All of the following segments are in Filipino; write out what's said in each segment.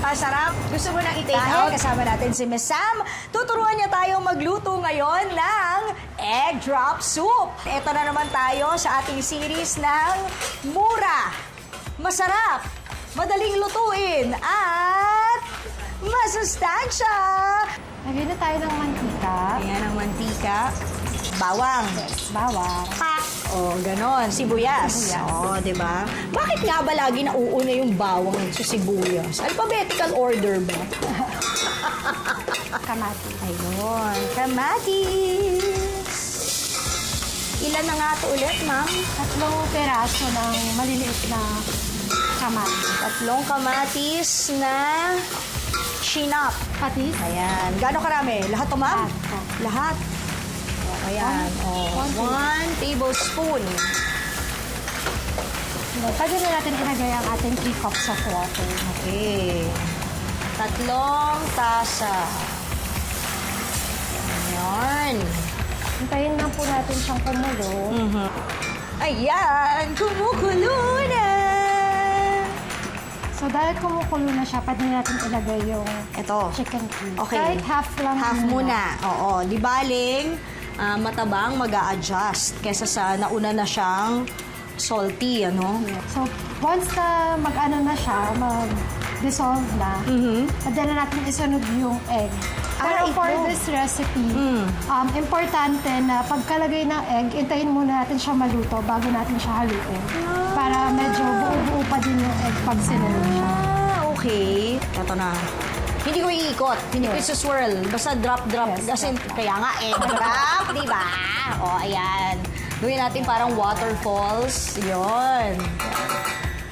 Sarap. Gusto mo nang i-take out? Kasama natin si Miss Sam. Tuturuan niya tayong magluto ngayon ng egg drop soup. Ito na naman tayo sa ating series ng mura, masarap, madaling lutuin, at masustansya. Lagyan na tayo ng mantika. Ayan ang mantika. Bawang. Bawang. Pak. O, ganon. Sibuyas. O, diba? Bakit nga ba lagi nauuna yung bawang sa sibuyas? Alphabetical order ba? Kamatis. Ayun. Kamatis. Ilan na nga ito ulit, ma'am? 3 peraso ng maliliit na kamatis. 3 kamatis na chinop. Patis. Ayan. Gano'ng karami? Lahat to, ma'am? Lahat. Lahat. O, ayan. O, 1 tablespoon. Pwede na natin ilagay ang ating 3 cups of water. Okay. 3 tasa. Ayan. Hintayin lang po natin siyang kumulo. Ayan, kumukulo na. So, dahil kumukulo na siya, pwede natin ilagay yung Ito. chicken cube. Okay. Kahit half lang Half muna. Oo. Di baling matabang mag-a-adjust kesa sa nauna na siyang salty, ano? So, once na mag-ano na siya, mag-dissolve na, pwede na natin isunod yung egg. Pero for ito. this recipe, importante na pagkalagay ng egg, intayin muna natin siya maluto bago natin siya haluin. Para medyo buo-buo pa din yung egg pag sinunod siya. Okay. Ito na. Hindi ko iikot. Hindi ko isuswirl. Basta drop-drop. Yes, Kasi kaya nga drop, di ba? O, ayan. Gawin natin parang waterfalls. Yun.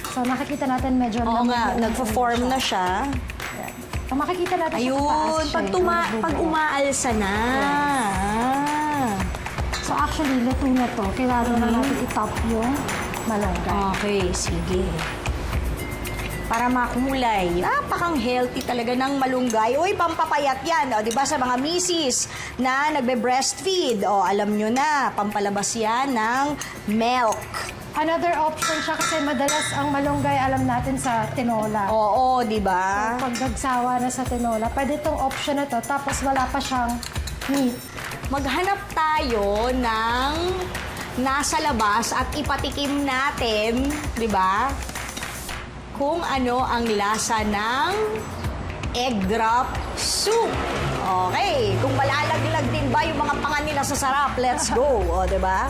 So, nakikita natin medyo Oo nga, nabubuo nagpo-form na siya. So, makikita natin siya sa Ayun, taas siya, pag umaalsa na. Ah. So, actually, luto na to. Kailangan na natin i-top yung malunggay. Okay, sige. Para makulay. Napakang healthy talaga ng malunggay. Uy, pampapayat yan. O, diba sa mga misis na nagbe-breastfeed. O, alam nyo na, pampalabas yan ng milk. Another option siya kasi madalas ang malunggay alam natin sa tinola. Oo, diba? Pag nagsawa na sa tinola, pwede itong option na to, tapos wala pa siyang meat. Maghanap tayo ng nasa labas at ipatikim natin, diba? Kung ano ang lasa ng egg drop soup. Okay, kung malalaglag din ba yung mga panga nila sa sarap, let's go. O, diba?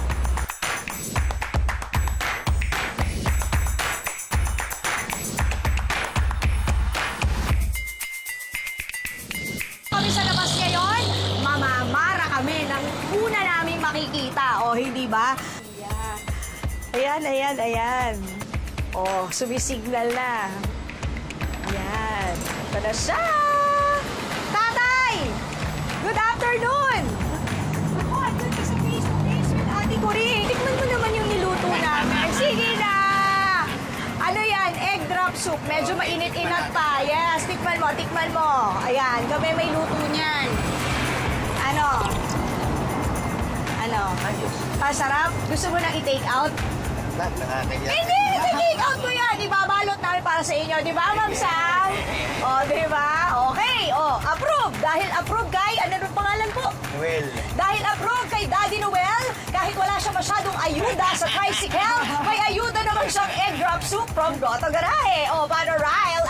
Kami sa labas ngayon, mamamara kami ng una namin makikita. O, hindi ba? Ayan, ayan, ayan. Oh, sumisignal na. Ayan. Ito na siya! Tatay! Good afternoon! Ako, andun ka sa face-to-face with Ate Corinne. Tikman mo naman yung niluto namin. Sige na! Ano yan? Egg drop soup. Medyo mainit-inat pa. Yes, tikman mo, tikman mo. Ayan, kami may luto niyan. Ano? Ano? Sarap? Gusto mo nang i-take out? Nakakaya. Hindi! I-take out ko yan! Ibabalot namin para sa inyo. Di ba, Ma'am Sam? O, di ba? Okay. O, approve. Dahil approve kay, ano nung pangalan po? Well, Dahil approve kay Daddy Noel, kahit wala siya masyadong ayuda sa tricycle, may ayuda naman siyang egg drop soup from Grotto Garahe. O, paano, Ryle?